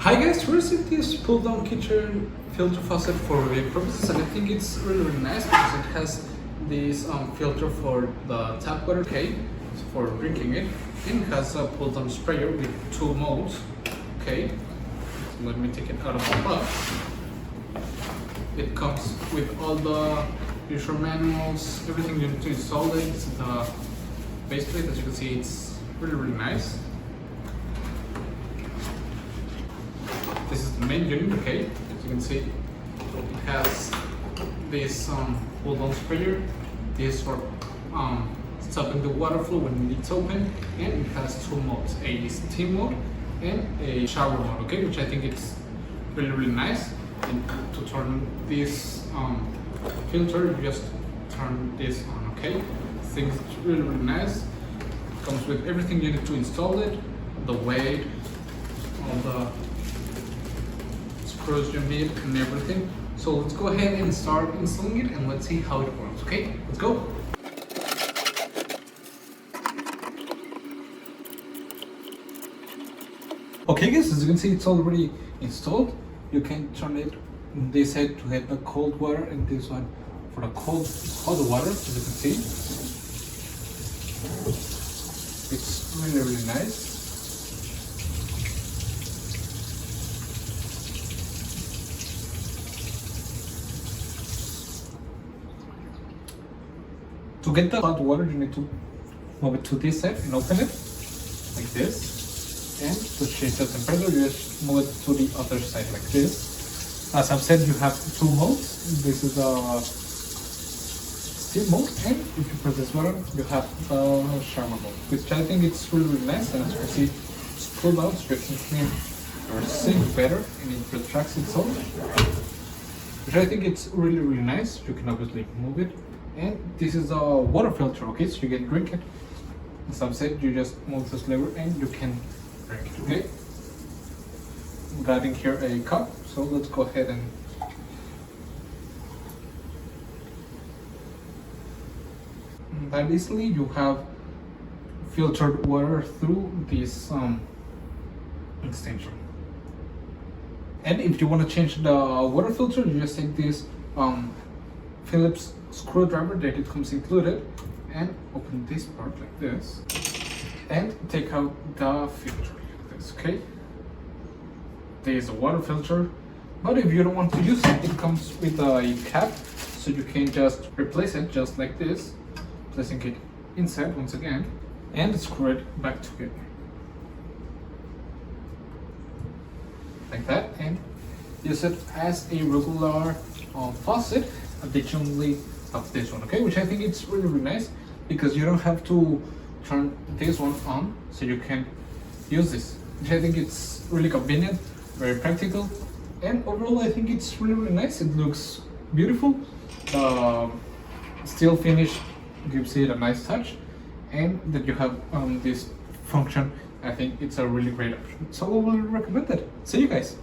Hi guys, we received this pull down kitchen filter faucet for review purposes, and I think it's really nice because it has this filter for the tap water, okay, for drinking it, and it has a pull down sprayer with 2 modes, okay. So let me take it out of the box. It comes with all the user manuals, everything you need to install it. The base plate, as you can see, it's really nice. This is the main unit, okay. As you can see, it has this pull down sprayer. This for stopping the water flow when it's open, and it has 2 modes: a steam mode and a shower mode, okay, which I think it's really nice. And to turn this filter, you just turn this on, okay. I think it's really nice. It comes with everything you need to install it, the weight, all the screws you need and everything. So let's go ahead and start installing it, and let's see how it works, okay? Let's go. Okay guys, as you can see, it's already installed. You can turn it on this side to get the cold water, and this one for the hot water, as you can see. It's really nice. To get the hot water, you need to move it to this side and open it like this. And to change the temperature, you just move it to the other side like this. As I've said, you have 2 modes. This is the steam mode, and if you press this button, you have the shower mode, which I think it's really nice. And as you can see, it's pulled out, so you can clean your sink better, and it retracts itself, which I think it's really nice. You can obviously move it. And this is a water filter, okay, so you can drink it. As I've said, you just move this lever and you can drink it, okay. Got in here a cup, so let's go ahead and that easily you have filtered water through this extension. And if you want to change the water filter, you just take this Phillips screwdriver that it comes included, and open this part like this, and take out the filter like this, okay. There is a water filter, but if you don't want to use it, it comes with a cap, so you can just replace it just like this, placing it inside once again, and screw it back together like that, and use it as a regular faucet. Additionally of this one, okay, which I think it's really nice because you don't have to turn this one on, so you can use this, which I think it's really convenient, very practical, and overall I think it's really nice. It looks beautiful. Steel finish gives it a nice touch, and that you have this function, I think it's a really great option, so I will recommend it. See you guys.